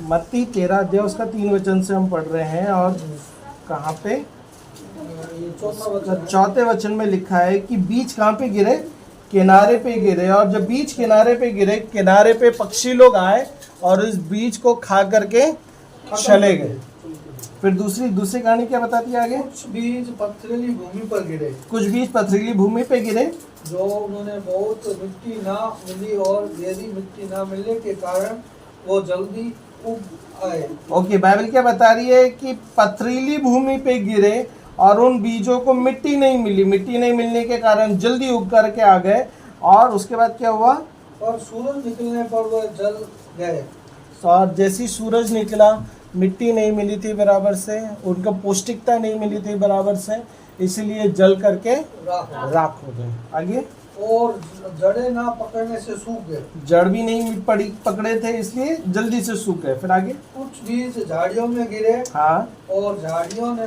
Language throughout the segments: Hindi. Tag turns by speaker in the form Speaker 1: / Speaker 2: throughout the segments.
Speaker 1: मत्ती 13 अध्याय उसका 3 वचन से हम पढ़ रहे हैं। और कहाँ पे?
Speaker 2: ये चौथा वचन है।
Speaker 1: चौथे वचन में लिखा है कि बीज कहाँ पे गिरे? किनारे पे गिरे। और जब बीज किनारे पे गिरे, किनारे पे पक्षी लोग आए और इस बीज को खा करके चले गए। फिर दूसरी कहानी क्या बताती है आगे?
Speaker 2: कुछ बीज पथरीली भूमि पर गिरे,
Speaker 1: कुछ बीज पथरीली भूमि पे गिरे,
Speaker 2: जो उन्होंने बहुत मिट्टी ना मिली और गहरी मिट्टी ना मिलने के कारण वो जल्दी उग आए।
Speaker 1: ओके, बाइबल क्या बता रही है कि पथरीली भूमि पे गिरे और उन बीजों को मिट्टी नहीं मिली। मिट्टी नहीं मिलने के कारण जल्दी उग करके आ गए। और उसके बाद क्या हुआ?
Speaker 2: और सूरज निकलने पर वह जल गए।
Speaker 1: और जैसी सूरज निकला, मिट्टी नहीं मिली थी बराबर से, उनको पौष्टिकता नहीं मिली थी बराबर से, इसलिए जल करके राख हो गए। आगे?
Speaker 2: और जड़े ना पकड़ने से सूख गए।
Speaker 1: जड़ भी नहीं पकड़े थे, इसलिए जल्दी से सूख गए। फिर आगे?
Speaker 2: कुछ बीज झाड़ियों में गिरे,
Speaker 1: हाँ।
Speaker 2: और झाड़ियों ने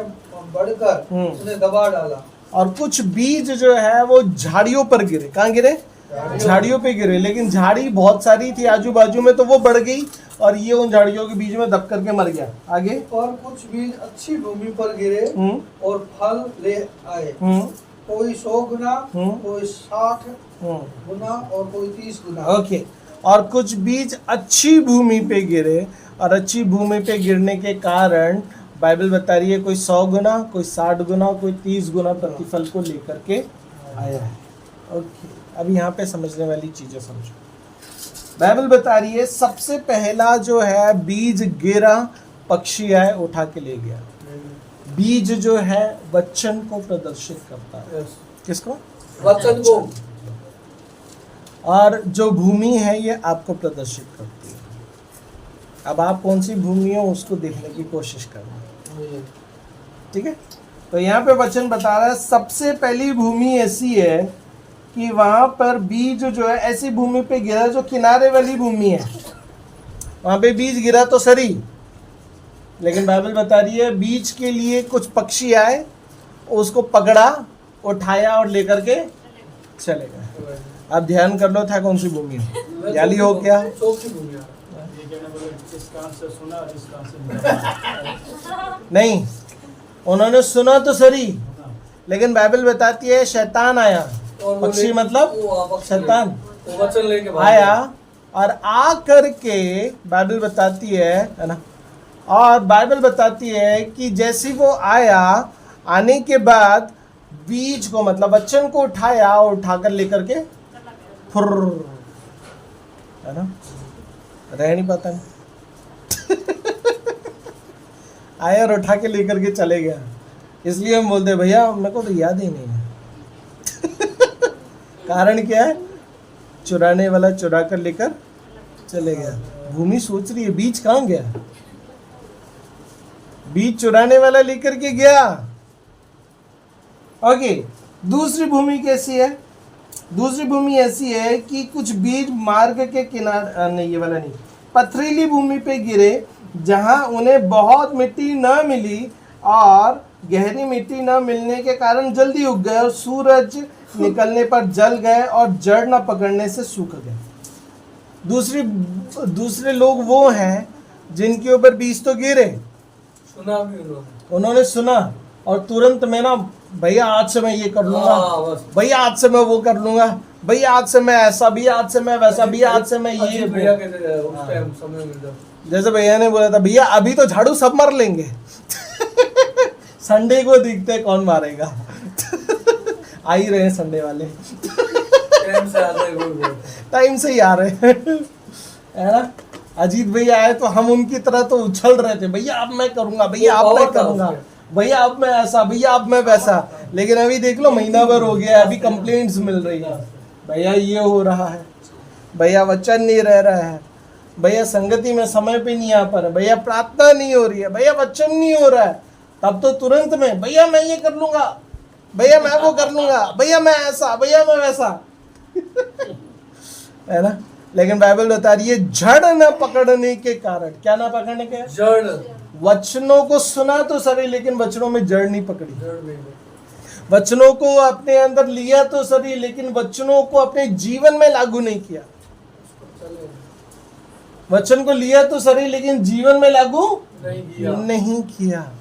Speaker 2: बढ़कर उन्हें दबा डाला।
Speaker 1: और कुछ बीज जो है वो झाड़ियों पर गिरे। कहाँ गिरे? झाड़ियों पे गिरे। लेकिन झाड़ी बहुत सारी थी आजू बाजू में, तो वो बढ़ गई और ये उन झाड़ियों के बीच में दब करके मर गया। आगे?
Speaker 2: और कुछ बीज अच्छी भूमि पर गिरे और फल ले आए, कोई 100 गुना, कोई 60 गुना और कोई 30 गुना।
Speaker 1: ओके। और कुछ बीज अच्छी भूमि पे गिरे, और अच्छी भूमि पे गिरने के कारण बाइबल बता रही है कोई 100 गुना, कोई 60 गुना, कोई 30 गुना प्रतिफल को लेकर के आया है। ओके, अब यहाँ पे समझने वाली चीजें समझो। बाइबल बता रही है सबसे पहला जो है बीज गिरा, पक्षी आए उठा के ले गया। बीज जो है वचन को प्रदर्शित करता है। किसको?
Speaker 2: वचन को।
Speaker 1: और जो भूमि है ये आपको प्रदर्शित करती है। अब आप कौन सी भूमि हो उसको देखने की कोशिश करना। ठीक है? तो यहाँ पे वचन बता रहा है सबसे पहली भूमि ऐसी है कि वहां पर बीज जो है ऐसी भूमि पे गिरा जो किनारे वाली भूमि है। वहां पे बीज गिरा तो सही, लेकिन बाइबल बता रही है बीज के लिए कुछ पक्षी आए, उसको पकड़ा, उठाया और लेकर के चले गए। आप ध्यान कर लो था कौन सी भूमि हो। याली हो क्या? नहीं, उन्होंने सुना तो सही, लेकिन बाइबल बताती है शैतान आया। पक्षी मतलब शैतान
Speaker 2: वचन लेके
Speaker 1: आया और आ करके बाइबल बताती है ना। और बाइबल बताती है कि जैसे वो आया, आने के बाद बीज को मतलब वचन को उठाया और उठाकर लेकर के फुर, है ना, रह नहीं पाता नहीं आया और उठा के लेकर के चले गया। इसलिए हम बोलते भैया मेरे को तो याद ही नहीं है कारण क्या है? चुराने वाला चुरा कर लेकर चले गया। भूमि सोच रही है बीज कहाँ गया? बीज चुराने वाला लेकर के गया। ओके, दूसरी भूमि कैसी है? दूसरी भूमि ऐसी है कि कुछ बीज मार्ग के किनारे, नहीं ये वाला नहीं, पथरीली भूमि पे गिरे जहां उन्हें बहुत मिट्टी न मिली और गहरी मिट्टी न मिलने के कारण जल्दी उग गए और सूरज निकलने पर जल गए और जड़ न पकड़ने से सूख गए। दूसरे लोग वो हैं जिनके ऊपर बीज तो गिरे,
Speaker 2: सुना भी
Speaker 1: उन्होंने सुना और तुरंत में ना भैया आज से मैं ये कर लूंगा, भैया आज से मैं वो कर लूंगा, भैया आज से मैं ऐसा, भैया आज से मैं वैसा, भैया आज से मैं ये।
Speaker 2: भैया के उस टाइम समय में
Speaker 1: जैसे भैया ने बोला था भैया अभी तो झाड़ू सब मार लेंगे संडे को देखते हैं कौन मारेगा आ ही रहे संडे वाले टाइम से ही आ रहे है ना। अजीत भैया आए तो हम उनकी तरह तो उछल रहे थे, भैया अब मैं करूंगा, भैया अब मैं करूंगा, भैया अब मैं ऐसा, भैया अब मैं वैसा। लेकिन अभी देख लो महीना भर हो गया, अभी कंप्लेंट्स मिल रही है, भैया ये हो रहा है, भैया वचन नहीं रह रहा है, भैया संगति में समय पे नहीं आ पा रहा, भैया प्रार्थना नहीं हो रही है, भैया वचन नहीं हो रहा है। तब तो तुरंत में भैया मैं ये कर लूंगा, भैया मैं वो कर लूंगा, भैया मैं ऐसा, भैया मैं वैसा है ना। लेकिन बाइबल बता रही है जड़ न पकड़ने के कारण, क्या ना पकड़ने के?
Speaker 2: जड़।
Speaker 1: वचनों को सुना तो सही, लेकिन वचनों में जड़ नहीं पकड़ी। वचनों को अपने अंदर लिया तो सही, लेकिन वचनों को अपने जीवन में लागू नहीं किया। वचन को लिया तो सही, लेकिन जीवन में लागू नहीं किया।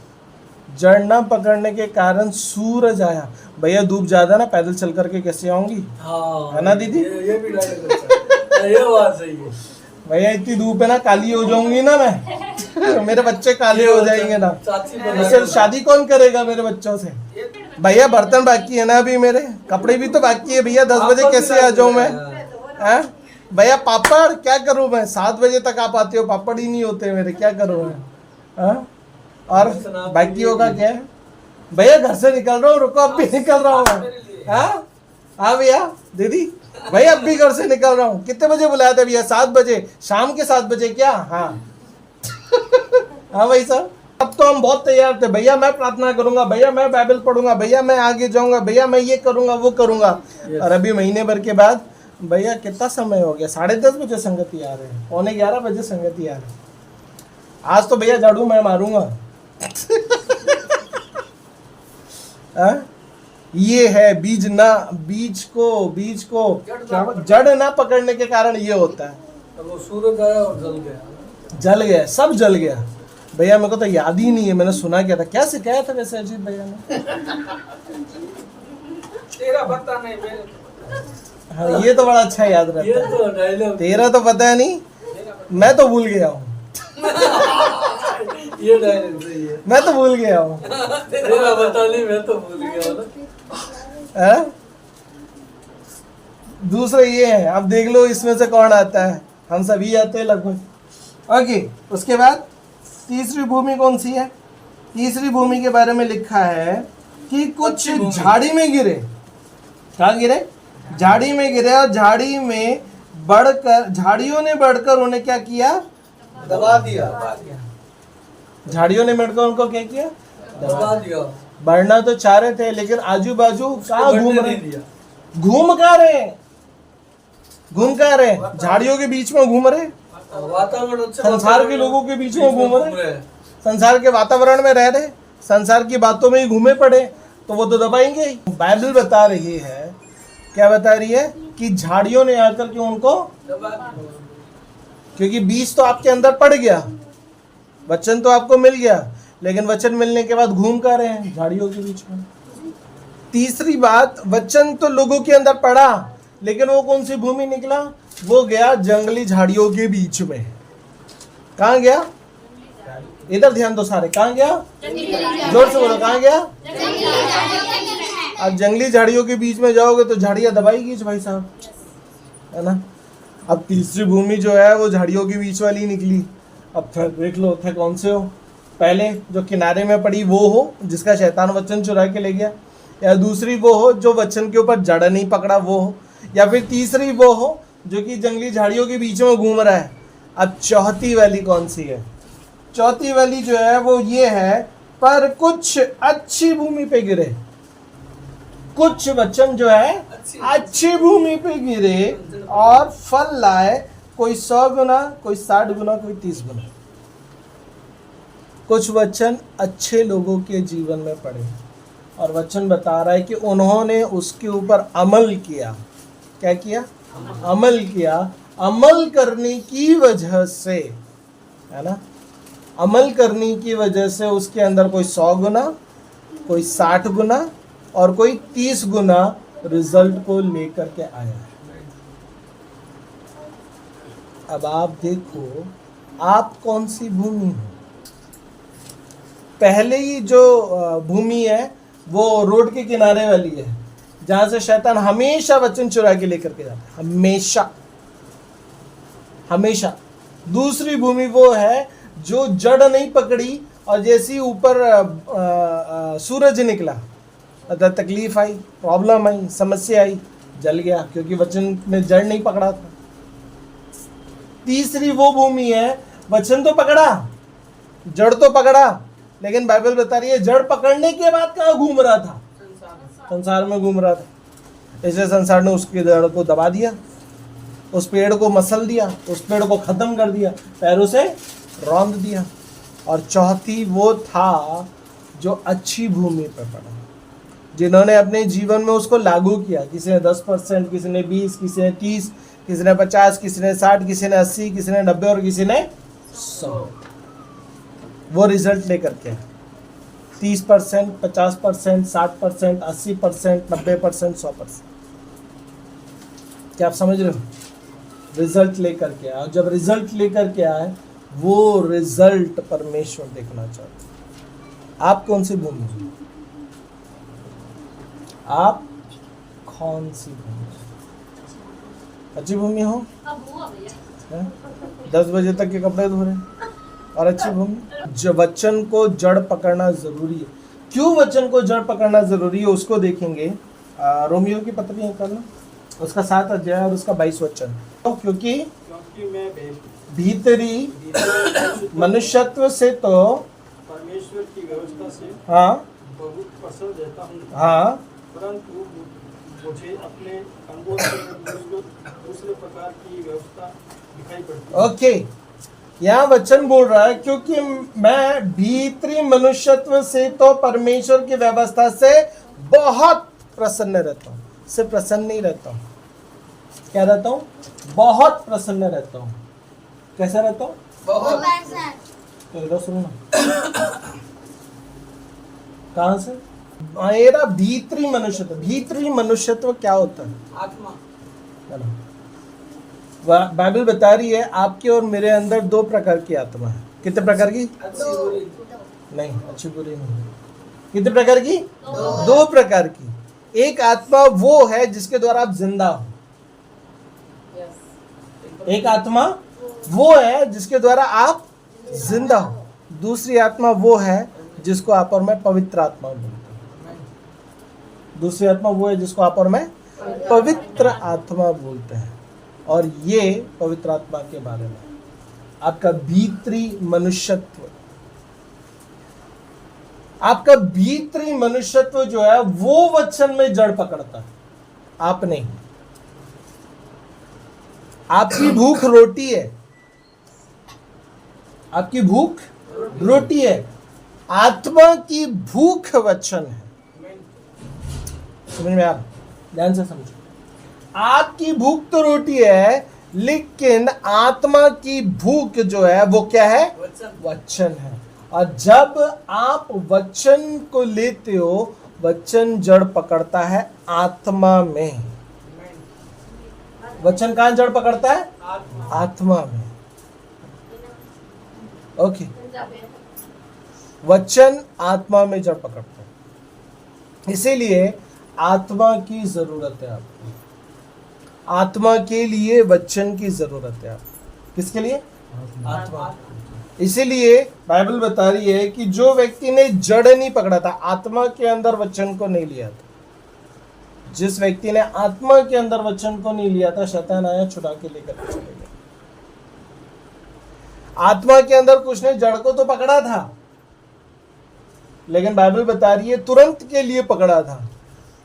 Speaker 1: जड़ न पकड़ने के कारण सूरज आया। भैया धूप ज्यादा ना, पैदल चल करके कैसे आऊंगी?
Speaker 2: हाँ,
Speaker 1: है ना दीदी?
Speaker 2: ये भी डायलॉग अच्छा है। ये बात सही है
Speaker 1: भैया इतनी धूप है ना, काली हो जाऊंगी ना मैं। मेरे बच्चे काले हो जाएंगे ना, इससे शादी कौन करेगा मेरे बच्चों से? भैया बर्तन बाकी है ना अभी, मेरे कपड़े भी तो बाकी है भैया। 10 बजे कैसे आ जाऊं मैं? हैं भैया पापड़ क्या करूं मैं? 7 बजे तक आप आते हो, पापड़ ही नहीं होते मेरे, क्या करूं मैं? हाँ? और बाकी होगा क्या? भैया घर से निकल रहा हूँ, रुको अब भी निकल रहा हूँ मैं। हाँ भैया दीदी, भैया अब भी घर से निकल रहा हूँ। कितने बजे बुलाया था भैया? 7 बजे, शाम के 7 बजे क्या? हाँ हाँ भाई साहब, अब तो हम बहुत तैयार थे। भैया मैं प्रार्थना करूंगा, भैया मैं बाइबल पढ़ूंगा, भैया मैं आगे जाऊंगा, भैया मैं ये करूंगा वो करूंगा। और अभी महीने भर के बाद भैया कितना समय हो गया? 10:30 बजे संगति आ रहे हैं, 11:15 बजे संगति आ रहे हैं। आज तो भैया झाड़ू मैं मारूंगा। ये है बीज को जड़ ना पकड़ने के कारण ये होता है।
Speaker 2: तो वो सूरज आया और जल गया,
Speaker 1: सब जल गया। भैया मेरे को तो याद ही नहीं है, मैंने सुना क्या था, क्या सिखाया था वैसे अजीत भैया ने?
Speaker 2: तेरा पता नहीं मेरे।
Speaker 1: हाँ ये तो बड़ा अच्छा याद रहता
Speaker 2: ये
Speaker 1: है।
Speaker 2: तो डायलॉग,
Speaker 1: तेरा तो पता है नहीं, मैं तो भूल गया हूँ।
Speaker 2: ये डायलॉग सही है।
Speaker 1: मैं तो भूल गया हूँ।
Speaker 2: तेरा पता नहीं, मैं तो भूल गया हूँ।
Speaker 1: दूसरा ये है, अब देख लो इसमें से कौन आता है। हम सभी आते हैं लगभग। ओके, उसके बाद तीसरी भूमि कौन सी है? तीसरी भूमि के बारे में लिखा है कि कुछ झाड़ी में गिरे। कहाँ गिरे? झाड़ी में गिरे, और झाड़ियों ने बढ़कर उन्हें क्या किया?
Speaker 2: दबा दिया।
Speaker 1: झाड़ियों ने बढ़कर उनको क्या किया?
Speaker 2: दबा दिया।
Speaker 1: बढ़ना तो चाह रहे थे, लेकिन आजू बाजू कहाँ घूम रहे? घूम कहाँ रहे? झाड़ियों के बीच में घूम रहे,
Speaker 2: वातावरण
Speaker 1: संसार के लोगों के बीच में घूम रहे, संसार के वातावरण में रह रहे, संसार की बातों में ही घूमे पड़े, तो वो तो दबाएंगे ही। बाइबल बता रही है, क्या बता रही है? कि झाड़ियों ने आकर के उनको, क्योंकि बीज तो आपके अंदर पड़ गया, वचन तो आपको मिल गया, लेकिन वचन मिलने के बाद घूम कर रहे हैं झाड़ियों के बीच में। तीसरी बात, वचन तो लोगों के अंदर पड़ा, लेकिन वो कौन सी भूमि निकला? वो गया जंगली झाड़ियों के बीच में। कहाँ गया? इधर ध्यान दो सारे, कहाँ गया? जोर से बोलो, कहाँ गया? अब जंगली झाड़ियों के बीच में जाओगे तो झाड़ियां दबाएगी भाई साहब, है ना? अब तीसरी भूमि जो है वो झाड़ियों के बीच वाली निकली। अब फिर देख लो थे कौन से हो। पहले जो किनारे में पड़ी वो हो, जिसका शैतान वचन चुरा के ले गया, या दूसरी वो हो जो वचन के ऊपर जड़ नहीं पकड़ा वो हो, या फिर तीसरी वो हो जो कि जंगली झाड़ियों के बीच में घूम रहा है। अब चौथी वाली कौन सी है? चौथी वाली जो है वो ये है, पर कुछ अच्छी भूमि पे गिरे। कुछ वचन जो है अच्छी भूमि पे गिरे और फल लाए, कोई 100 गुना, कोई 60 गुना, कोई 30 गुना। कुछ वचन अच्छे लोगों के जीवन में पड़े, और वचन बता रहा है कि उन्होंने उसके ऊपर अमल किया। क्या किया? अमल किया। अमल करने की वजह से, है ना, अमल करने की वजह से उसके अंदर कोई 100 गुना, कोई 60 गुना और कोई 30 गुना रिजल्ट को लेकर के आया है। अब आप देखो आप कौन सी भूमि हो। पहले ही जो भूमि है वो रोड के किनारे वाली है, जहां से शैतान हमेशा वचन चुरा के लेकर के जाता है, हमेशा हमेशा। दूसरी भूमि वो है जो जड़ नहीं पकड़ी, और जैसी ऊपर सूरज निकला, तकलीफ आई, प्रॉब्लम आई, समस्या आई, जल गया, क्योंकि वचन में जड़ नहीं पकड़ा था। तीसरी वो भूमि है, वचन तो पकड़ा, जड़ तो पकड़ा, लेकिन बाइबल बता रही है जड़ पकड़ने के बाद कहाँ घूम रहा था? संसार में घूम रहा था। इसलिए संसार ने उसकी जड़ को दबा दिया, उस पेड़ को मसल दिया, उस पेड़ को खत्म कर दिया, पैरों से रौंद दिया। और चौथी वो था जो अच्छी भूमि पर पड़ा, जिन्होंने अपने जीवन में उसको लागू किया। किसी ने 10%, किसी ने 20, किसी ने 30, किसी ने 50, किसी ने 60, किसी ने 80, किसी ने 90 और किसी ने 100। वो रिजल्ट लेकर के 30%, 50%, 60%, 80%, 90%, 100%। क्या आप समझ रहे हो? रिजल्ट लेकर के आए, और जब रिजल्ट लेकर के आए वो रिजल्ट परमेश्वर देखना चाहते। आप कौन सी भूमि, आप कौन सी भूमि? अच्छी भूमि हो, 10 बजे तक के कपड़े धो रहे और अच्छी भूमि। वचन को जड़ पकड़ना जरूरी है। क्यों वचन को जड़ पकड़ना जरूरी है उसको देखेंगे। रोमियो की पत्री निकालना, उसका 7 अध्याय और उसका 22 वचन। तो क्योंकि
Speaker 3: मैं
Speaker 1: भीतरी मनुष्यत्व से तो
Speaker 3: परमेश्वर की व्यवस्था से
Speaker 1: हाँ
Speaker 3: बहुत प्रसन्न रहता हूँ,
Speaker 1: हाँ,
Speaker 3: परंतु मुझे अपने अंगों से दूसरे प्रकार की व्यवस्था दिखाई पड़ती है।
Speaker 1: ओके, यहाँ वचन बोल रहा है क्योंकि मैं भीतरी मनुष्यत्व से तो परमेश्वर की व्यवस्था से बहुत प्रसन्न रहता हूँ। सिर्फ प्रसन्न नहीं रहता हूँ, क्या रहता हूँ? बहुत प्रसन्न रहता हूँ। कैसा रहता हूँ?
Speaker 2: बहुत
Speaker 1: तो इधर सुनो ना, कहाँ से? मेरा भीतरी मनुष्यत्व। भीतरी मनुष्यत्व क्या होता है?
Speaker 2: आत्मा।
Speaker 1: बाइबल बता रही है आपके और मेरे अंदर 2 प्रकार की आत्मा है। कितने प्रकार की?
Speaker 2: अच्छी बुरी।
Speaker 1: नहीं, अच्छी बुरी नहीं। कितने प्रकार की? 2 प्रकार की। एक आत्मा वो है जिसके द्वारा आप जिंदा हो। एक आत्मा वो है जिसके द्वारा आप जिंदा हो। दूसरी आत्मा वो है जिसको आप और मैं पवित्र आत्मा बोलते हैं। दूसरी आत्मा वो है जिसको आप और मैं पवित्र आत्मा बोलते हैं। और ये पवित्र आत्मा के बारे में आपका भीतरी मनुष्यत्व, आपका भीतरी मनुष्यत्व जो है वो वचन में जड़ पकड़ता है, आप नहीं। आपकी भूख रोटी है, आपकी भूख रोटी है, आत्मा की भूख वचन है। समझ में आ रहा? ध्यान से समझो। आपकी भूख तो रोटी है, लेकिन आत्मा की भूख जो है वो क्या है? वचन है। और जब आप वचन को लेते हो, वचन जड़ पकड़ता है आत्मा में। वचन कहां जड़ पकड़ता है? आत्मा में। ओके, वचन आत्मा में जड़ पकड़ता है। इसीलिए आत्मा की जरूरत है आपको। आत्मा के लिए वचन की जरूरत है आपको। किसके लिए? आत्मा। इसीलिए बाइबल बता रही है कि जो व्यक्ति ने जड़ नहीं पकड़ा था, आत्मा के अंदर वचन को नहीं लिया था, जिस व्यक्ति ने आत्मा के अंदर वचन को नहीं लिया था, शैतान आया छुड़ा के लेकर चले गया। आत्मा के अंदर कुछ ने जड़ को तो पकड़ा था, लेकिन बाइबल बता रही है तुरंत के लिए पकड़ा था।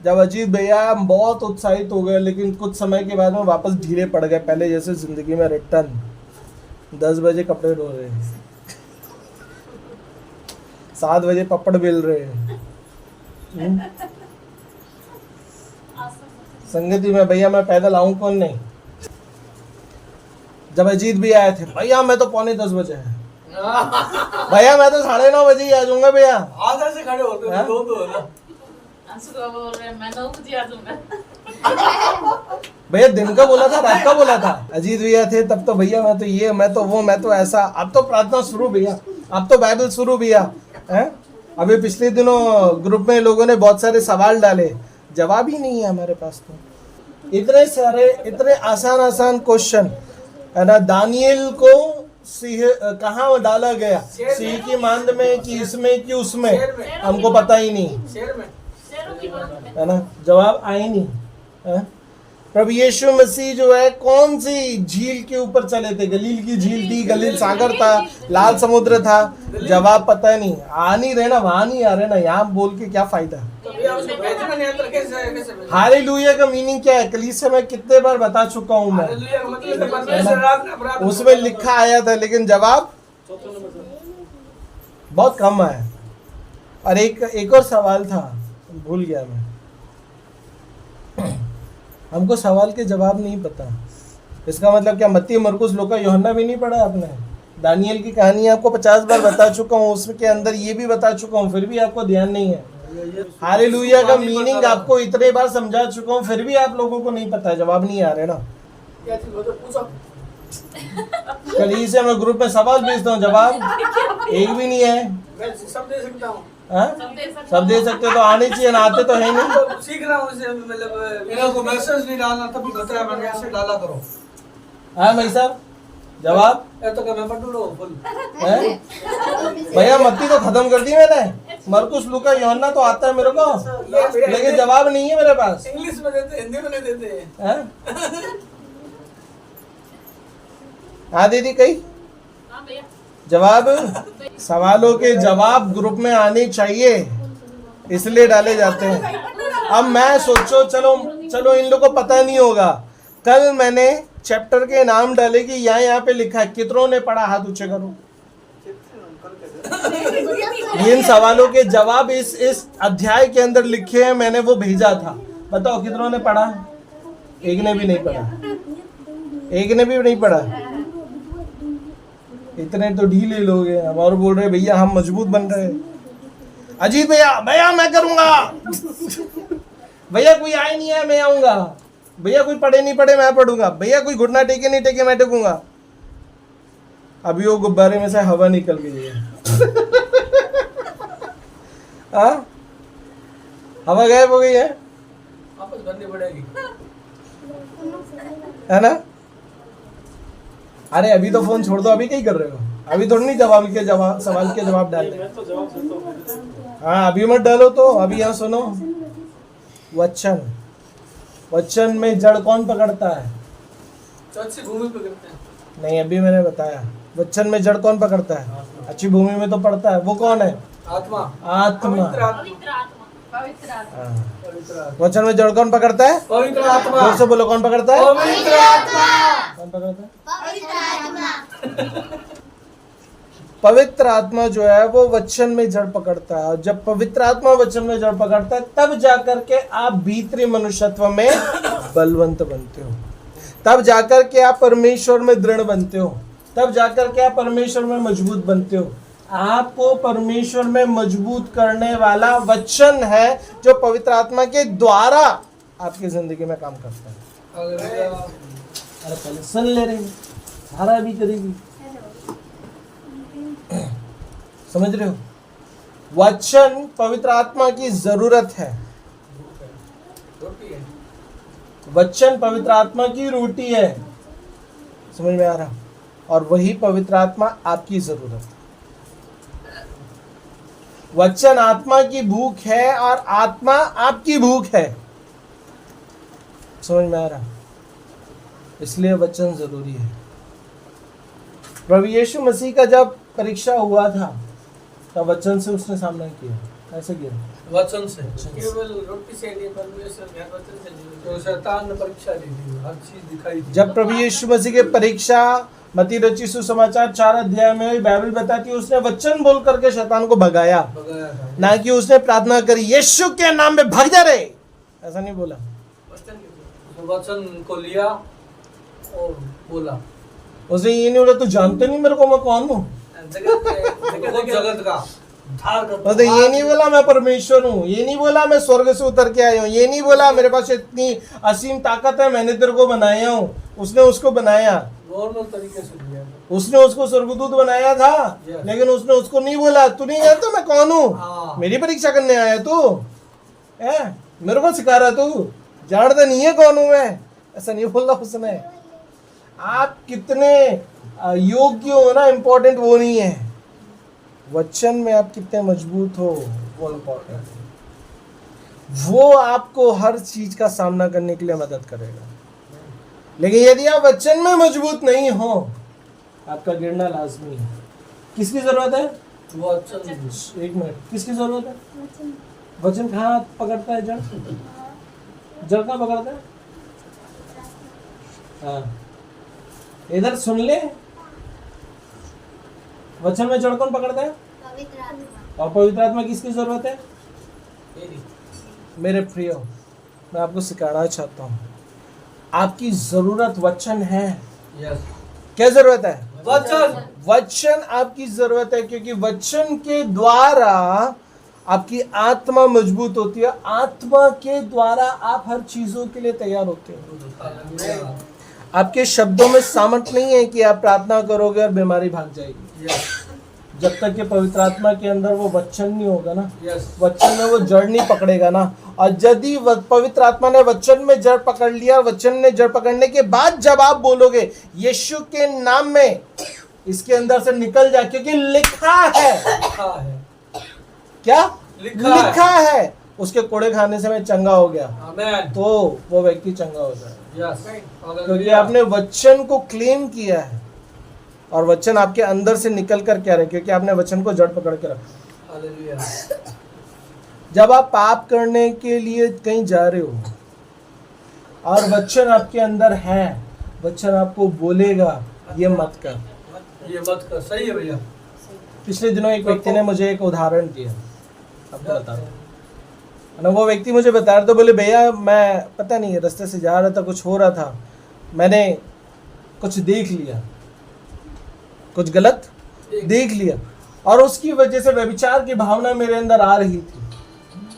Speaker 1: जब अजीत भैया बहुत उत्साहित हो गए, लेकिन कुछ समय के बाद में वापस ढीले पड़ गए, पहले जैसे जिंदगी में रिटर्न 10 बजे कपड़े धो रहे हैं, 7 बजे पपड़ बेल रहे हैं। संगति में भैया मैं पैदल आऊं कौन नहीं। जब अजीत भी आए थे, भैया मैं तो 9:45 बजे है, भैया मैं तो 9:30 बजे ही आ जाऊंगा भैया।
Speaker 2: आधे से खड़े होते हैं, दो है ना।
Speaker 4: बोल रहे हैं मैं 9 बजे आ जाऊंगा।
Speaker 1: भैया दिन का बोला था, रात का बोला था? अजीत भैया थे तब तो भैया मैं तो ये, मैं तो वो, मैं तो ऐसा। अब तो प्रार्थना शुरू भैया, अब तो बाइबल शुरू भैया है। अभी पिछले दिनों ग्रुप में लोगों ने बहुत सारे सवाल डाले, जवाब ही नहीं है हमारे पास। तो इतने सारे, इतने आसान आसान क्वेश्चन है ना। दानियल को सिंह कहाँ डाला गया? सिंह की मांद में कि इसमें कि उसमें? हमको पता ही नहीं है ना, जवाब आए नहीं है। प्रभु यीशु मसीह जो है कौन सी झील के ऊपर चले थे? गलील की झील थी, गलील सागर था, लाल समुद्र था? जवाब पता ही नहीं। आ नहीं रहे ना, वहां नहीं आ रहे ना, यहाँ बोल के क्या फायदा? हालेलुया का मीनिंग क्या है? कलीसिया में कितने बार बता चुका हूं मैं, उसमें लिखा आया था, लेकिन जवाब बहुत कम आया। और एक और सवाल था, भूल गया मैं। हमको सवाल के जवाब नहीं पता, इसका मतलब क्या मत्ती, मरकुस, लूका, यूहन्ना भी नहीं पढ़ा आपने? दानियल की कहानी आपको 50 बार बता चुका हूँ, उसके अंदर ये भी बता चुका हूँ, फिर भी आपको ध्यान नहीं है। हालेलुया का मीनिंग आपको इतने बार समझा चुका हूँ, फिर भी आप लोगों को नहीं पता है, जवाब नहीं आ रहे ना।
Speaker 3: क्या चीज बोलो, पूछो।
Speaker 1: कल से मैं ग्रुप में सवाल भेजता हूँ, जवाब एक भी नहीं है।
Speaker 3: मैं सब दे सकता हूँ।
Speaker 1: हाँ? सब दे सकते हो तो आने चाहिए ना, आते तो है नहीं।
Speaker 3: तो सीख रहा हूँ इसे, मतलब
Speaker 2: इन्हों को मैसेज नहीं डालना, तभी बताया मैंने, ऐसे डाला करो।
Speaker 1: हाँ भाई साहब, जवाब
Speaker 2: ये तो क्या मैं पढ़ूँ फुल?
Speaker 1: है? भैया मत्ती तो खत्म कर दी मैंने, मरकुस, लूका, यूहन्ना तो आता है मेरे को, लेकिन जवाब नहीं है मेरे पास।
Speaker 3: इंग्लिश में देते, हिंदी में नहीं देते।
Speaker 1: हैं? हाँ दीदी कही
Speaker 4: हाँ भैया।
Speaker 1: जवाब, सवालों के जवाब ग्रुप में आने चाहिए, इसलिए डाले जाते हैं। अब मैं सोचो, चलो इन लोगों को पता नहीं होगा, कल मैंने चैप्टर के नाम डाले कि यहाँ पे लिखा है, कितनों ने पढ़ा, हाथ ऊंचे करो। इन सवालों के जवाब इस अध्याय के अंदर लिखे हैं, मैंने वो भेजा था। बताओ कितनों ने पढ़ा? एक ने भी नहीं पढ़ा, एक ने भी नहीं पढ़ा। इतने तो ढीले लोग हैं, हम और बोल रहे भैया हम मजबूत बन रहे हैं। अजीत भैया मैं करूंगा, भैया कोई आए नहीं है मैं आऊंगा, भैया कोई पढ़े नहीं पढ़े मैं पढ़ूंगा, भैया कोई घुटना टेके नहीं टेके मैं टेकूंगा। अभी वो गुब्बारे में से हवा निकल गई है। हवा गायब हो गई है,
Speaker 3: वापस भरनी पड़ेगी,
Speaker 1: है ना? अरे अभी तो फोन छोड़ दो, अभी क्या कर रहे हो? अभी थोड़ी नहीं सवाल के जवाब डालते।
Speaker 3: मैं तो जवाब देता हूँ।
Speaker 1: हाँ अभी मत डालो, तो अभी यहाँ सुनो। वचन में जड़ कौन पकड़ता है?
Speaker 3: अच्छी भूमि पे करते हैं।
Speaker 1: नहीं अभी मैंने बताया, वचन में जड़ कौन पकड़ता है? अच्छी भूमि में तो पड़ता है, वो कौन है?
Speaker 2: आत्मा।
Speaker 1: आत्मा।
Speaker 3: पवित्र आत्मा।
Speaker 4: पवित्र आत्मा। पवित्र आत्मा।
Speaker 1: हाँ।
Speaker 2: पवित्र आत्मा।
Speaker 1: वचन में जड़ कौन पकड़ता है?
Speaker 2: पवित्र आत्मा।
Speaker 1: जोर से बोलो, कौन पकड़ता है?
Speaker 2: पवित्र आत्मा।
Speaker 1: कौन पकड़ता है? पवित्र आत्मा जो है वो वचन में जड़ पकड़ता है, और जब पवित्र आत्मा वचन में जड़ पकड़ता है तब जाकर के आप भीतरी मनुष्यत्व में बलवंत बनते हो, तब जाकर के आप परमेश्वर में दृढ़ बनते हो, तब जाकर के आप परमेश्वर में मजबूत बनते हो। आपको परमेश्वर में मजबूत करने वाला वचन है जो पवित्र आत्मा के द्वारा आपकी जिंदगी में काम करता है।
Speaker 2: हालेलुया।
Speaker 1: अरे पहले सुन ले रही, सारा भी करेगी, समझ रहे हो? वचन पवित्र आत्मा की जरूरत है,
Speaker 3: रोटी है।
Speaker 1: वचन पवित्र आत्मा की रोटी है, समझ में आ रहा? और वही पवित्र आत्मा आपकी जरूरत है। वचन आत्मा की भूख है और आत्मा आपकी भूख है, समझ में आ रहा? इसलिए वचन जरूरी है। प्रभु यीशु मसीह का जब परीक्षा हुआ था तब वचन से उसने सामना किया, ऐसे किया
Speaker 2: वचन से।
Speaker 3: केवल रोटी से नहीं, परमेश्वर के वचन से जीवित
Speaker 2: तो शैतान ने परीक्षा ली थी, हर चीज दिखाई थी।
Speaker 1: जब प्रभु यीशु मसीह की परीक्षा मत्ती रचित सुसमाचार 4 अध्याय में बाइबल बताती है, उसने वचन बोल करके शैतान को भगाया,
Speaker 2: भगाया था।
Speaker 1: ना कि उसने प्रार्थना करी यीशु के नाम में भाग जा रे, ऐसा नहीं बोला।
Speaker 3: वचन के
Speaker 2: तो वचन को लिया और बोला।
Speaker 1: उसने ये नहीं बोला तू जानते नहीं मेरे को मैं कौन हूँ,
Speaker 2: जगत का धार का।
Speaker 1: उसने ये नहीं बोला मैं परमेश्वर हूँ, ये नहीं बोला मैं स्वर्ग से उतर के आया हूँ, ये नहीं बोला मेरे पास इतनी असीम ताकत है मैंने तेरे को बनाया हूँ। उसने उसको बनाया,
Speaker 2: नॉर्मल तरीके से लिया था।
Speaker 1: उसने उसको स्वर्गदूत बनाया था, लेकिन उसने उसको नहीं बोला तू नहीं जानता मैं कौन हूँ,
Speaker 2: हाँ।
Speaker 1: मेरी परीक्षा करने आया तू है, मेरे को सिखा रहा तू, जानता नहीं है कौन हूँ मैं, ऐसा नहीं बोला उसने। आप कितने योग्य हो ना इम्पोर्टेंट वो नहीं है, वचन में आप कितने मजबूत हो वो इम्पोर्टेंट है। वो आपको हर चीज का सामना करने के लिए मदद करेगा। लेकिन यदि आप वचन में मजबूत नहीं हो आपका गिरना लाजमी है। किसकी जरूरत है?
Speaker 2: वचन।
Speaker 1: एक मिनट, किसकी जरूरत है? वचन कहाँ पकड़ता है? जड़, जड़ कहाँ पकड़ता है? हाँ इधर सुन ले, वचन में जड़ कौन पकड़ता है?
Speaker 5: पवित्र आत्मा।
Speaker 1: और पवित्र आत्मा किसकी जरूरत है?
Speaker 3: मेरी।
Speaker 1: मेरे प्रियो, मैं आपको सिखाना चाहता हूँ, आपकी जरूरत वचन है।
Speaker 2: यस
Speaker 1: क्या जरूरत है?
Speaker 2: वचन
Speaker 1: वचन आपकी जरूरत है, क्योंकि वचन के द्वारा आपकी आत्मा मजबूत होती है। आत्मा के द्वारा आप हर चीजों के लिए तैयार होते हो। आपके शब्दों में सामर्थ नहीं है कि आप प्रार्थना करोगे और बीमारी भाग जाएगी। जब तक कि पवित्र आत्मा के अंदर वो वचन नहीं होगा ना, वचन में वो जड़ नहीं पकड़ेगा ना। और यदि पवित्र आत्मा ने वचन में जड़ पकड़ लिया, वचन ने जड़ पकड़ने के बाद जब आप बोलोगे यीशु के नाम में, इसके अंदर से निकल जाए, क्योंकि लिखा है। क्या लिखा है? उसके कोड़े खाने से मैं चंगा हो गया, तो वो व्यक्ति चंगा हो जाए, क्योंकि आपने वचन को क्लेम किया है और वचन आपके अंदर से निकल कर क्या रहे, क्योंकि आपने वचन को जड़ पकड़ के रखा। जब आप पाप करने के लिए कहीं जा रहे हो और वचन आपके अंदर है, वचन आपको बोलेगा ये मत कर,
Speaker 2: ये मत कर। सही है भैया।
Speaker 1: पिछले दिनों एक व्यक्ति ने मुझे एक उदाहरण दिया, आपको बता रहा हूं। वो व्यक्ति मुझे बता रहा था, बोले भैया मैं पता नहीं रास्ते से जा रहा था, कुछ हो रहा था, मैंने कुछ देख लिया, कुछ गलत देख लिया, और उसकी वजह से व्यभिचार की भावना मेरे अंदर आ रही थी,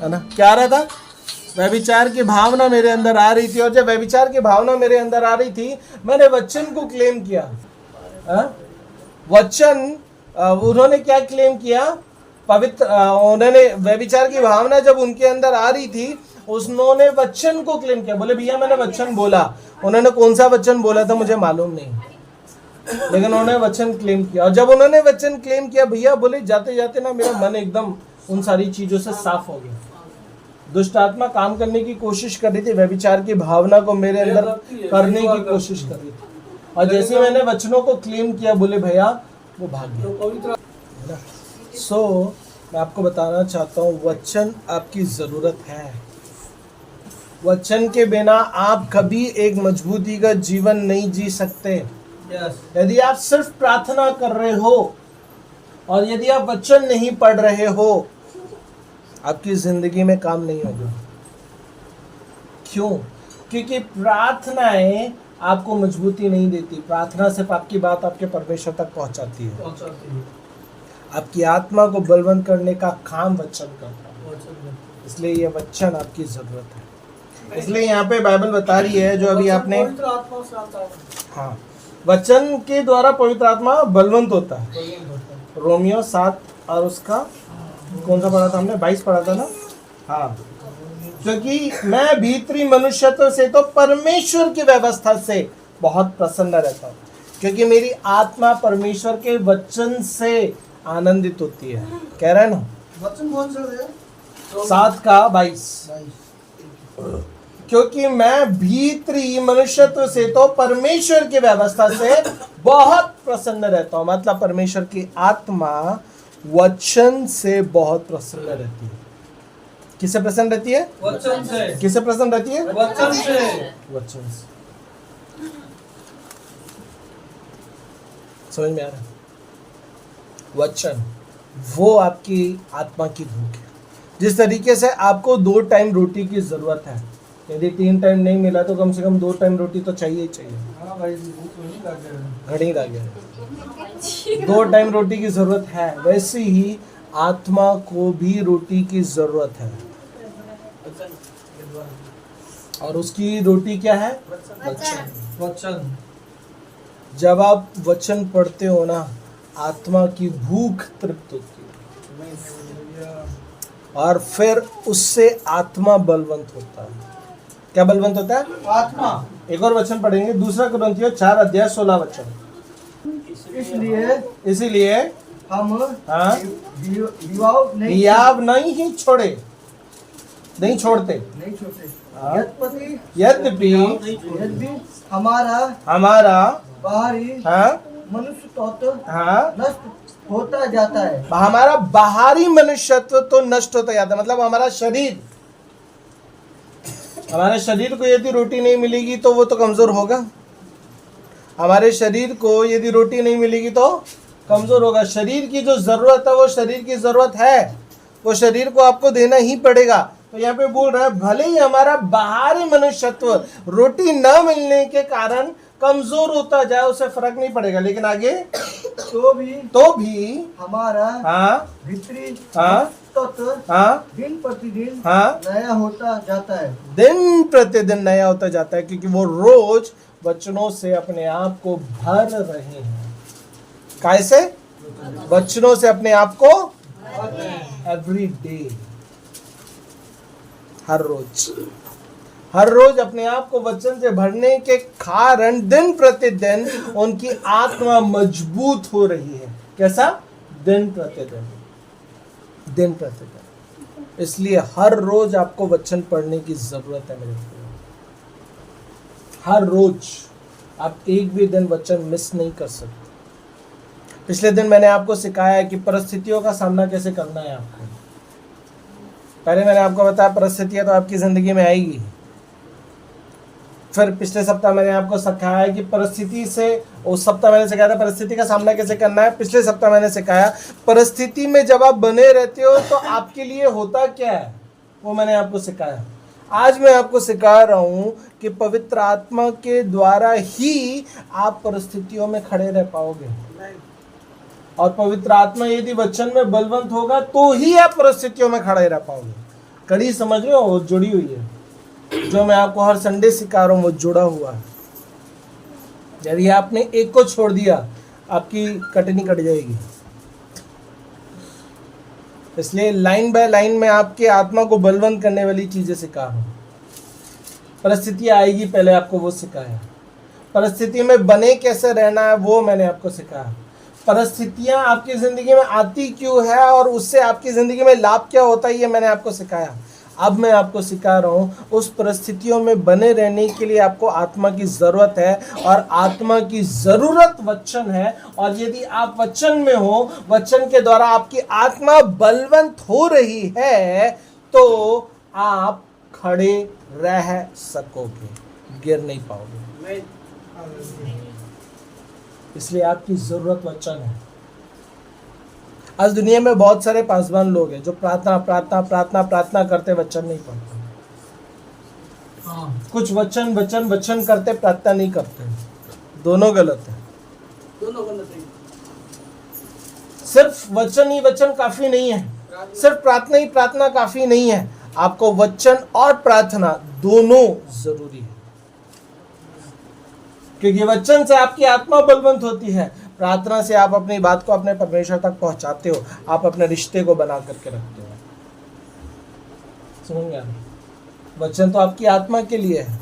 Speaker 1: है ना। क्या आ रहा था? व्यभिचार की भावना मेरे अंदर आ रही थी। और जब व्यभिचार की भावना मेरे अंदर आ रही थी, मैंने वचन को क्लेम किया। वचन उन्होंने क्या क्लेम किया? पवित्र उन्होंने व्यभिचार की भावना जब उनके अंदर आ रही थी, उन्होंने वचन को क्लेम किया। बोले भैया मैंने वचन बोला। उन्होंने कौन सा वचन बोला था मुझे मालूम नहीं, लेकिन उन्होंने वचन क्लेम किया। और जब उन्होंने वचन क्लेम किया, भैया बोले जाते जाते ना मेरा मन एकदम उन सारी चीजों से साफ हो गया। दुष्ट आत्मा काम करने की कोशिश कर रही थी, व्यभिचार की भावना को मेरे अंदर करने की कोशिश कर रही थी, और जैसे मैंने वचनों को क्लेम किया, बोले भैया वो भाग गया। सो मैं आपको बताना चाहता हूँ, वचन आपकी जरूरत है। वचन के बिना आप कभी एक मजबूती का जीवन नहीं जी सकते। यदि आप सिर्फ प्रार्थना कर रहे हो और यदि आप वचन नहीं पढ़ रहे हो, आपकी जिंदगी में काम नहीं होगा। क्यों? क्योंकि प्रार्थनाएं आपको मजबूती नहीं देती। प्रार्थना सिर्फ आपकी बात आपके परमेश्वर तक पहुंचाती है। आपकी आत्मा को बलवंत करने का काम वचन करता है। इसलिए ये वचन आपकी जरूरत है। इसलिए यहाँ पे बाइबल बता रही है, जो अभी आपने, हाँ, वचन के द्वारा पवित्र आत्मा बलवंत होता है। रोमियो 7 और उसका कौन सा पढ़ा था हमने? 22 पढ़ा था ना। हाँ, क्योंकि मैं भीतरी मनुष्यत्व से तो परमेश्वर की व्यवस्था से बहुत प्रसन्न रहता हूँ, क्योंकि मेरी आत्मा परमेश्वर के वचन से आनंदित होती है। कह रहे हैं ना,
Speaker 2: वचन कौन सा है?
Speaker 1: 7 का 22। क्योंकि मैं भीतरी मनुष्यत्व से तो परमेश्वर की व्यवस्था से बहुत प्रसन्न रहता हूँ। मतलब परमेश्वर की आत्मा वचन से बहुत प्रसन्न रहती है। किससे प्रसन्न रहती है?
Speaker 2: वचन से।
Speaker 1: किससे प्रसन्न रहती है?
Speaker 2: वचन से।
Speaker 1: वचन से। समझ में आ रहा है? वचन वो आपकी आत्मा की भूख है। जिस तरीके से आपको 2 टाइम रोटी की जरूरत है, यदि 3 टाइम नहीं मिला तो कम से कम 2 टाइम रोटी तो चाहिए ही चाहिए।
Speaker 2: हाँ भाई, भूख नहीं लग
Speaker 1: घड़ी लग गया। 2 टाइम रोटी की जरूरत है, वैसे ही आत्मा को भी रोटी की जरूरत है। और उसकी रोटी क्या है? वचन।
Speaker 2: वचन।
Speaker 1: जब आप वचन पढ़ते हो ना, आत्मा की भूख तृप्त होती है, और फिर उससे आत्मा बलवंत होता है। क्या बलवंत होता है?
Speaker 2: आत्मा।
Speaker 1: एक और वचन पढ़ेंगे, 2 कुरिन्थियों 4 अध्याय 16 वचन। इसीलिए
Speaker 2: हम
Speaker 1: हाँ
Speaker 2: हियाव
Speaker 1: नहीं छोड़ते।
Speaker 2: नहीं छोड़ते।
Speaker 1: हाँ।
Speaker 2: यद्यपि हमारा बाहरी
Speaker 1: हाँ
Speaker 2: मनुष्य तो
Speaker 1: हाँ
Speaker 2: नष्ट होता जाता है।
Speaker 1: हमारा बाहरी मनुष्यत्व तो नष्ट होता जाता है। मतलब हमारा शरीर को यदि रोटी नहीं मिलेगी तो वो तो कमजोर होगा। हमारे शरीर को यदि रोटी नहीं मिलेगी तो कमजोर होगा। शरीर की जो जरूरत है वो शरीर की जरूरत है, वो शरीर को आपको देना ही पड़ेगा। तो यहाँ पे बोल रहा है भले ही हमारा बाहरी मनुष्यत्व रोटी न मिलने के कारण कमजोर होता जाए, उसे फर्क नहीं पड़ेगा, लेकिन आगे
Speaker 2: तो भी
Speaker 1: हमारा
Speaker 2: भीतरी
Speaker 1: हाँ
Speaker 2: तत्व
Speaker 1: हाँ
Speaker 2: दिन प्रतिदिन
Speaker 1: हाँ
Speaker 2: नया होता जाता है।
Speaker 1: दिन प्रतिदिन नया होता जाता है, क्योंकि वो रोज वचनों से अपने आप को भर रहे हैं। कैसे? वचनों से अपने आप को एवरी डे, हर रोज अपने आप को वचन से भरने के कारण दिन प्रतिदिन उनकी आत्मा मजबूत हो रही है। कैसा? दिन प्रतिदिन। इसलिए हर रोज आपको वचन पढ़ने की जरूरत है मेरे भाइयों। हर रोज आप एक भी दिन वचन मिस नहीं कर सकते। पिछले दिन मैंने आपको सिखाया है कि परिस्थितियों का सामना कैसे करना है आपको। पहले मैंने आपको बताया परिस्थितियां तो आपकी जिंदगी में आएगी। फिर पिछले सप्ताह मैंने आपको सिखाया है कि परिस्थिति से, उस सप्ताह मैंने सिखाया था परिस्थिति का सामना कैसे करना है। पिछले सप्ताह मैंने सिखाया परिस्थिति में जब आप बने रहते हो तो आपके लिए होता क्या है, वो मैंने आपको सिखाया। आज मैं आपको सिखा रहा हूं कि पवित्र आत्मा के द्वारा ही आप परिस्थितियों में खड़े रह पाओगे, और पवित्र आत्मा यदि वचन में बलवंत होगा तो ही आप परिस्थितियों में खड़े रह पाओगे। कड़ी समझ रहे हो? वो जुड़ी हुई है। जो मैं आपको हर संडे सिखा रहा हूं वो जुड़ा हुआ है। यदि आपने एक को छोड़ दिया आपकी कटनी कट जाएगी। इसलिए लाइन बाय लाइन में आपके आत्मा को बलवंत करने वाली चीजें सिखा रहा हूं। परिस्थिति आएगी, पहले आपको वो सिखाया। परिस्थिति में बने कैसे रहना है वो मैंने आपको सिखाया। परिस्थितियां आपकी जिंदगी में आती क्यों है और उससे आपकी जिंदगी में लाभ क्या होता है ये मैंने आपको सिखाया। अब मैं आपको सिखा रहा हूँ उस परिस्थितियों में बने रहने के लिए आपको आत्मा की ज़रूरत है, और आत्मा की ज़रूरत वचन है। और यदि आप वचन में हो, वचन के द्वारा आपकी आत्मा बलवंत हो रही है, तो आप खड़े रह सकोगे, गिर नहीं पाओगे। इसलिए आपकी ज़रूरत वचन है। आज दुनिया में बहुत सारे पासवान लोग हैं जो प्रार्थना प्रार्थना प्रार्थना प्रार्थना करते, वचन नहीं पढ़ते। कुछ वचन वचन वचन करते, प्रार्थना नहीं करते। दोनों गलत है। सिर्फ वचन ही वचन काफी नहीं है, सिर्फ प्रार्थना ही प्रार्थना काफी नहीं है। आपको वचन और प्रार्थना दोनों जरूरी है, क्योंकि वचन से आपकी आत्मा बलवंत होती है, प्रार्थना से आप अपनी बात को अपने परमेश्वर तक पहुंचाते हो, आप अपने रिश्ते को बना करके रखते हो। समझ? वचन तो आपकी आत्मा के लिए है,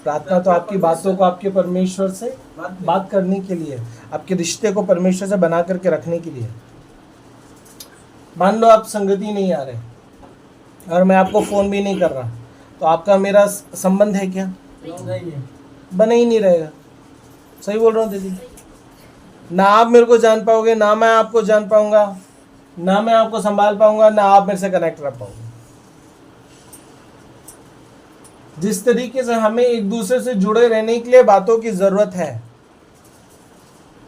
Speaker 1: प्रार्थना तो आपकी बातों को आपके परमेश्वर से बात करने के लिए, आपके रिश्ते को परमेश्वर से बना करके रखने के लिए। मान लो आप संगति नहीं आ रहे और मैं आपको फोन भी नहीं कर रहा, तो आपका मेरा संबंध है क्या? नहीं है, बना ही नहीं रहेगा। सही बोल रहा हूँ दीदी? ना आप मेरे को जान पाओगे, ना मैं आपको जान पाऊंगा, ना मैं आपको संभाल पाऊंगा, ना आप मेरे से कनेक्ट रह पाओगे। जिस तरीके से हमें एक दूसरे से जुड़े रहने के लिए बातों की जरूरत है,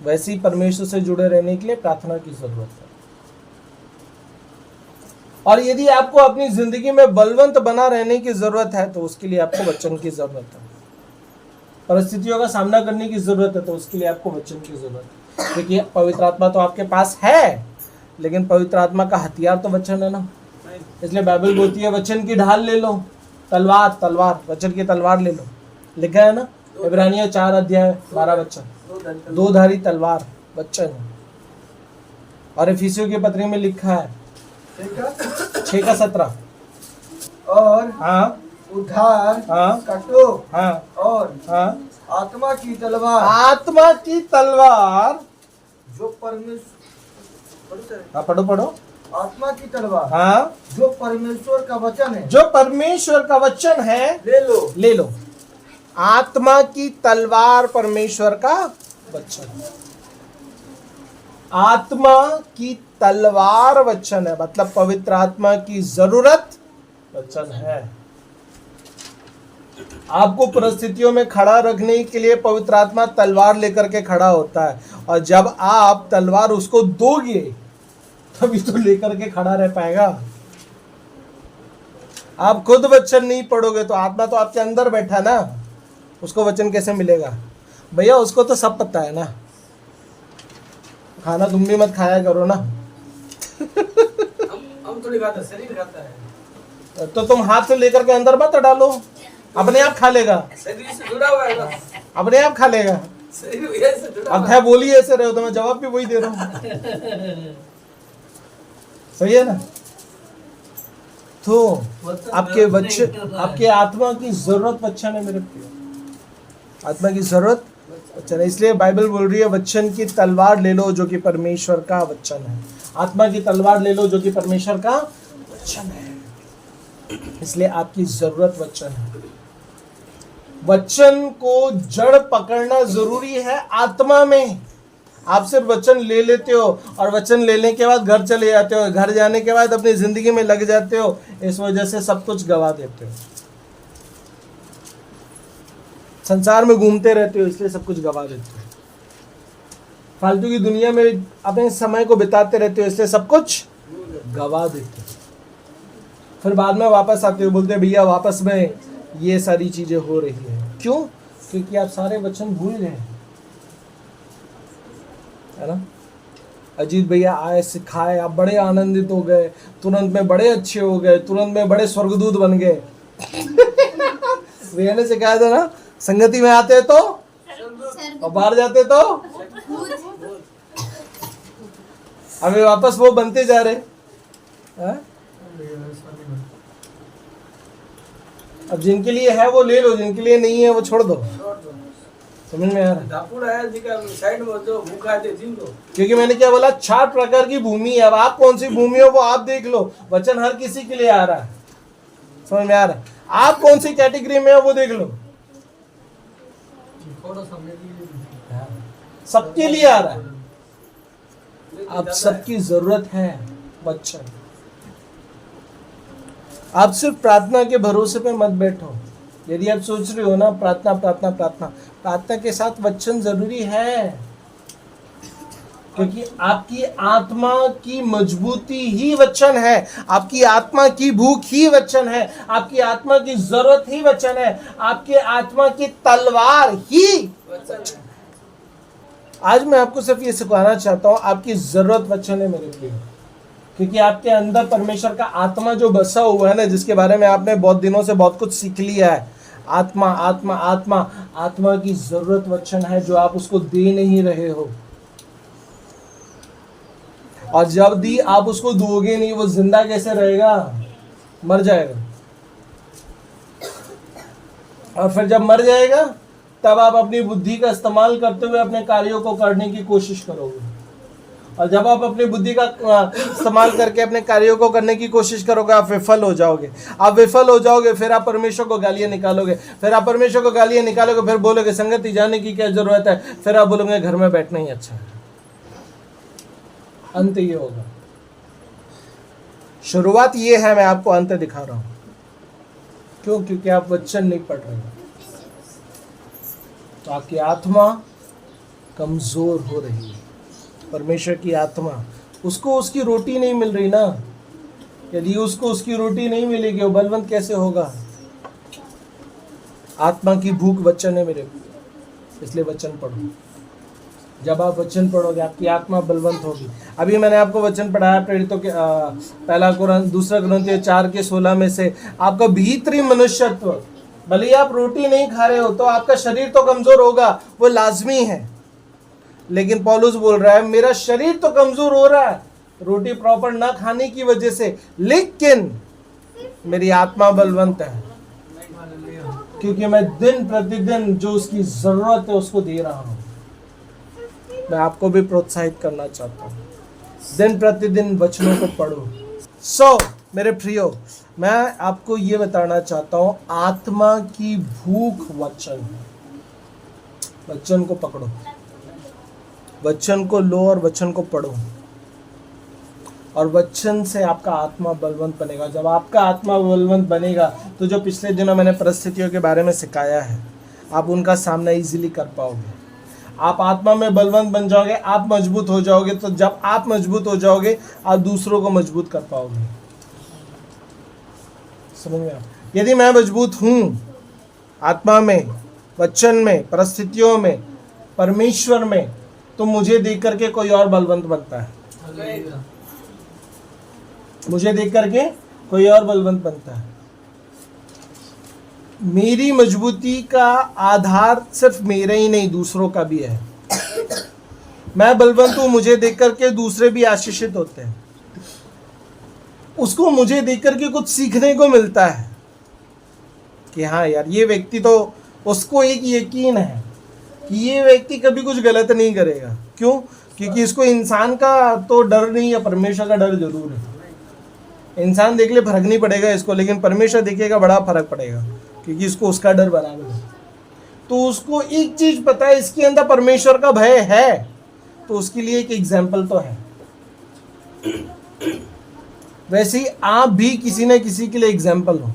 Speaker 1: वैसे ही परमेश्वर से जुड़े रहने के लिए प्रार्थना की जरूरत है। और यदि आपको अपनी जिंदगी में बलवंत बना रहने की जरूरत है तो उसके लिए आपको वचन की जरूरत है। परिस्थितियों का सामना करने की जरूरत है तो उसके लिए आपको वचन की जरूरत है। क्योंकि पवित्र आत्मा तो आपके पास है, लेकिन पवित्र आत्मा का हथियार तो वचन है ना। इसलिए बाइबल बोलती है वचन की ढाल ले लो, तलवार वचन की तलवार ले लो। लिखा है ना इब्रानियों 4:12 दो धारी तलवार वचन है। और इफिसियों की पत्री में लिखा है 6:17
Speaker 2: और
Speaker 1: हाँ
Speaker 2: उद्धार
Speaker 1: हाँ
Speaker 2: कटो
Speaker 1: हाँ
Speaker 2: और
Speaker 1: हाँ
Speaker 2: आत्मा की तलवार जो परमेश्वर,
Speaker 1: हाँ पढ़ो
Speaker 2: आत्मा की तलवार
Speaker 1: हाँ
Speaker 2: जो परमेश्वर का वचन है,
Speaker 1: जो परमेश्वर का वचन है ले लो। आत्मा की तलवार परमेश्वर का वचन, आत्मा की तलवार वचन है, मतलब पवित्र आत्मा की जरूरत वचन है। आपको परिस्थितियों में खड़ा रखने के लिए पवित्र आत्मा तलवार लेकर के खड़ा होता है, और जब आप तलवार उसको दोगे तभी तो लेकर के खड़ा रह पाएगा। आप खुद वचन नहीं पढ़ोगे तो आत्मा तो आपके अंदर बैठा ना, उसको वचन कैसे मिलेगा? भैया उसको तो सब पता है ना, खाना तुम भी मत खाया करो ना।
Speaker 2: हम थोड़ी खाता, शरीर खाता है।
Speaker 1: तो तुम हाथ से लेकर के अंदर मत डालो, अपने आप खा लेगा,
Speaker 2: शरीर से जुड़ा हुआ है ना,
Speaker 1: अपने आप खा लेगा।
Speaker 2: शरीर से जुड़ा
Speaker 1: अब है बोलिए ऐसे रहे हो तो मैं जवाब भी वही दे रहा हूँ। सही है ना? तो आपके वचन, आपके आत्मा की जरूरत वचन है मेरे प्रिय, आत्मा की जरूरत वचन है। इसलिए बाइबल बोल रही है वचन की तलवार ले लो जो कि परमेश्वर का वचन है। आत्मा की तलवार ले लो जो कि परमेश्वर का वचन है। इसलिए आपकी जरूरत वचन है। वचन को जड़ पकड़ना जरूरी है आत्मा में। आप सिर्फ वचन ले लेते हो और वचन लेने के बाद घर चले जाते हो, घर जाने के बाद अपनी जिंदगी में लग जाते हो, इस वजह से सब कुछ गवा देते हो। संसार में घूमते रहते हो इसलिए सब कुछ गवा देते हो। फालतू की दुनिया में अपने समय को बिताते रहते हो इसलिए सब कुछ गवा देते हो। फिर बाद में वापस आते हो, बोलते भैया वापस में ये सारी चीजें हो रही है। क्यों? क्योंकि आप सारे वचन भूल गए, है ना? अजीत भैया आए, सिखाए, आप बड़े आनंदित हो गए, तुरंत में बड़े अच्छे हो गए, तुरंत में बड़े स्वर्गदूत बन गए। भैया ने सिखाया था ना, संगति में आते तो और बाहर जाते तो अभी वापस वो बनते जा रहे हैं। अब जिनके लिए है वो ले लो, जिनके लिए नहीं है वो छोड़ दो। समझ में आ रहा है? क्योंकि मैंने क्या बोला, 4 प्रकार की भूमि है। अब आप कौन सी भूमि हो वो आप देख लो। वचन हर किसी के लिए आ रहा है। समझ में आ रहा है? आप कौन सी कैटेगरी में हो वो देख लो। सबके लिए आ रहा है। आप सबकी जरूरत है वचन। आप सिर्फ प्रार्थना के भरोसे पे मत बैठो। यदि आप सोच रहे हो ना प्रार्थना प्रार्थना प्रार्थना, प्रार्थना के साथ वचन जरूरी है, क्योंकि आपकी आत्मा की मजबूती ही वचन है, आपकी आत्मा की भूख ही वचन है, आपकी आत्मा की जरूरत ही वचन है, आपके आत्मा की तलवार ही वचन है। आज मैं आपको सिर्फ ये सिखाना चाहता हूं, आपकी जरूरत वचन है मेरे लिए, क्योंकि आपके अंदर परमेश्वर का आत्मा जो बसा हुआ है ना, जिसके बारे में आपने बहुत दिनों से बहुत कुछ सीख लिया है, आत्मा आत्मा आत्मा आत्मा की जरूरत वचन है जो आप उसको दे नहीं रहे हो। और जब दी आप उसको दोगे नहीं, वो जिंदा कैसे रहेगा? मर जाएगा। और फिर जब मर जाएगा तब आप अपनी बुद्धि का इस्तेमाल करते हुए अपने कार्यों को करने की कोशिश करोगे। और जब आप अपनी बुद्धि का इस्तेमाल करके अपने कार्यों को करने की कोशिश करोगे, आप विफल हो जाओगे। आप विफल हो जाओगे, फिर आप परमेश्वर को गालियां निकालोगे, फिर आप परमेश्वर को गालियां निकालोगे, फिर बोलोगे संगति जाने की क्या जरूरत है, फिर आप बोलोगे घर में बैठना ही अच्छा है। अंत ये होगा। शुरुआत ये है, मैं आपको अंत दिखा रहा हूं। क्यों? क्योंकि आप वचन नहीं पढ़ रहे हो, तो आपकी आत्मा कमजोर हो रही है। परमेश्वर की आत्मा, उसको उसकी रोटी नहीं मिल रही ना। यदि उसको उसकी रोटी नहीं मिलेगी, वो बलवंत कैसे होगा? आत्मा की भूख वचन है मेरे, इसलिए वचन पढ़ो। जब आप वचन पढ़ोगे आपकी आत्मा बलवंत होगी। अभी मैंने आपको वचन पढ़ाया प्रेरितों के 2 कुरिन्थियों 4:16 में से, आपका भीतरी मनुष्यत्व, भले ही आप रोटी नहीं खा रहे हो तो आपका शरीर तो कमजोर होगा, वो लाजमी है। लेकिन पौलुस बोल रहा है मेरा शरीर तो कमजोर हो रहा है रोटी प्रॉपर ना खाने की वजह से, लेकिन मेरी आत्मा बलवंत है, क्योंकि मैं दिन प्रतिदिन जो उसकी जरूरत है उसको दे रहा हूं। मैं आपको भी प्रोत्साहित करना चाहता हूं, दिन प्रतिदिन वचनों को पढ़ो। मेरे प्रियो, मैं आपको ये बताना चाहता हूं, आत्मा की भूख वचन है। वचन को पकड़ो, वचन को लो और वचन को पढ़ो, और वचन से आपका आत्मा बलवंत बनेगा। जब आपका आत्मा बलवंत बनेगा तो जो पिछले दिनों मैंने परिस्थितियों के बारे में सिखाया है, आप उनका सामना इजीली कर पाओगे। आप आत्मा में बलवंत बन जाओगे, आप मजबूत हो जाओगे। तो जब आप मजबूत हो जाओगे, आप दूसरों को मजबूत कर पाओगे। समझ में आया? यदि मैं मजबूत हूँ आत्मा में, वचन में, परिस्थितियों में, परमेश्वर में, तो मुझे देख करके कोई और बलवंत बनता है। मुझे देख करके कोई और बलवंत बनता है। मेरी मजबूती का आधार सिर्फ मेरा ही नहीं, दूसरों का भी है। मैं बलवंत हूं, मुझे देख करके दूसरे भी आशीषित होते हैं। उसको मुझे देख करके कुछ सीखने को मिलता है कि हाँ यार, ये व्यक्ति तो, उसको एक यकीन है कि ये व्यक्ति कभी कुछ गलत नहीं करेगा। क्यों? क्योंकि इसको इंसान का तो डर नहीं है, परमेश्वर का डर जरूर है। इंसान देख ले फर्क नहीं पड़ेगा इसको, लेकिन परमेश्वर देखेगा बड़ा फर्क पड़ेगा, क्योंकि इसको उसका डर बराबर है। तो उसको एक चीज पता है, इसके अंदर परमेश्वर का भय है, तो उसके लिए एक एग्जाम्पल तो है। वैसे ही आप भी किसी न किसी के लिए एग्जाम्पल हो,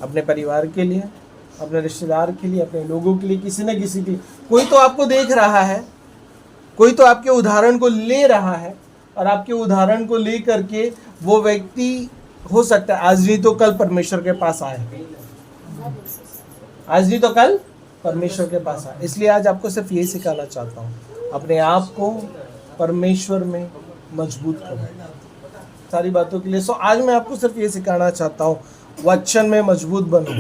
Speaker 1: अपने परिवार के लिए, अपने रिश्तेदार के लिए, अपने लोगों के लिए, किसी न किसी के लिए। कोई तो आपको देख रहा है, कोई तो आपके उदाहरण को ले रहा है, और आपके उदाहरण को ले करके वो व्यक्ति हो सकता है आज नहीं तो कल परमेश्वर के पास आए, आज नहीं तो कल परमेश्वर के पास आए। इसलिए आज आपको सिर्फ यही सिखाना चाहता हूँ, अपने आप को परमेश्वर में मजबूत करो सारी बातों के लिए। सो आज मैं आपको सिर्फ ये सिखाना चाहता हूँ, वचन में मजबूत बनो,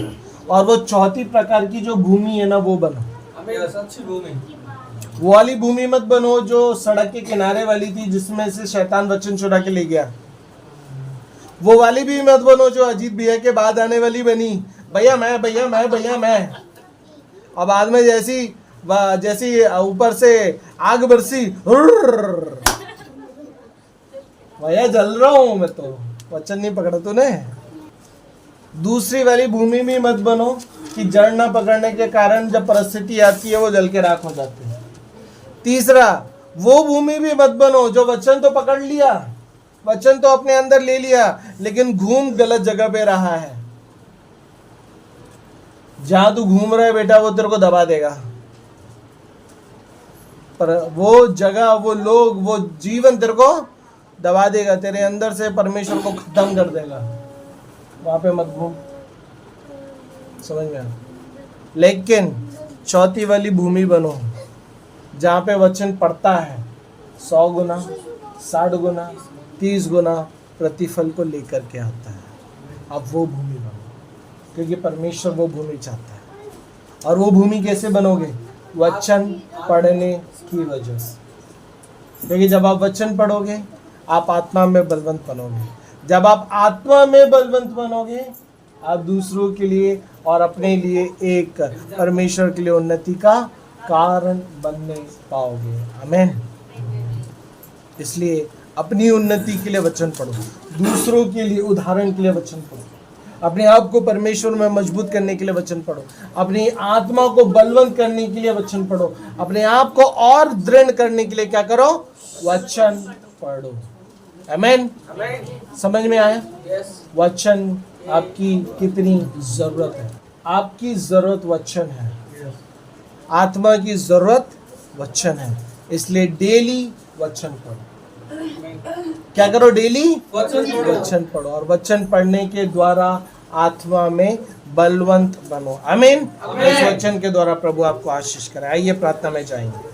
Speaker 1: और वो चौथी प्रकार की जो भूमि है ना, वो बनो।
Speaker 2: अच्छी भूमि,
Speaker 1: वो वाली भूमि मत बनो जो सड़क के किनारे वाली थी, जिसमें से शैतान वचन चुरा के ले गया। वो वाली भी मत बनो जो अजीत भैया के बाद आने वाली बनी, भैया मैं, भैया मैं, भैया मैं, और बाद में जैसी ऊपर से आग बरसी, भैया जल रहा हूं मैं, तो वचन नहीं पकड़ा तूने। दूसरी वाली भूमि भी मत बनो कि जड़ ना पकड़ने के कारण जब परिस्थिति आती है वो जल के राख हो जाती है। तीसरा, वो भूमि भी मत बनो जो वचन तो पकड़ लिया, वचन तो अपने अंदर ले लिया, लेकिन घूम गलत जगह पे रहा है। जहां तू घूम रहा है बेटा, वो तेरे को दबा देगा, पर वो जगह, वो लोग, वो जीवन तेरे को दबा देगा, तेरे अंदर से परमेश्वर को खत्म कर देगा। वहां पे मत घूम, समझ में आ? लेकिन चौथी वाली भूमि बनो जहां पे वचन पड़ता है 100 गुना, 60 गुना, 30 गुना प्रतिफल को लेकर के आता है। अब वो भूमि बनो, क्योंकि परमेश्वर वो भूमि चाहता है। और वो भूमि कैसे बनोगे? वचन पढ़ने की वजह से। क्योंकि जब आप वचन पढ़ोगे, आप आत्मा में बलवंत बनोगे। जब आप आत्मा में बलवंत बनोगे, आप दूसरों के लिए और अपने लिए एक परमेश्वर के लिए उन्नति का कारण बनने पाओगे। आमीन। इसलिए अपनी उन्नति के लिए वचन पढ़ो, दूसरों के लिए उदाहरण के लिए वचन पढ़ो, अपने आप को परमेश्वर में मजबूत करने के लिए वचन पढ़ो, अपनी आत्मा को बलवंत करने के लिए वचन पढ़ो, अपने आप को और दृढ़ करने के लिए क्या करो? वचन पढ़ो। आमीन। समझ में आया? वचन आपकी कितनी जरूरत है। आपकी जरूरत वचन है, आत्मा की जरूरत वचन है। इसलिए डेली वचन पढ़ो। क्या करो? डेली वचन पढ़ो, और वचन पढ़ने के द्वारा आत्मा में बलवंत बनो। आमीन। इस वचन के द्वारा प्रभु आपको आशीष करे। आइए प्रार्थना में जाएंगे।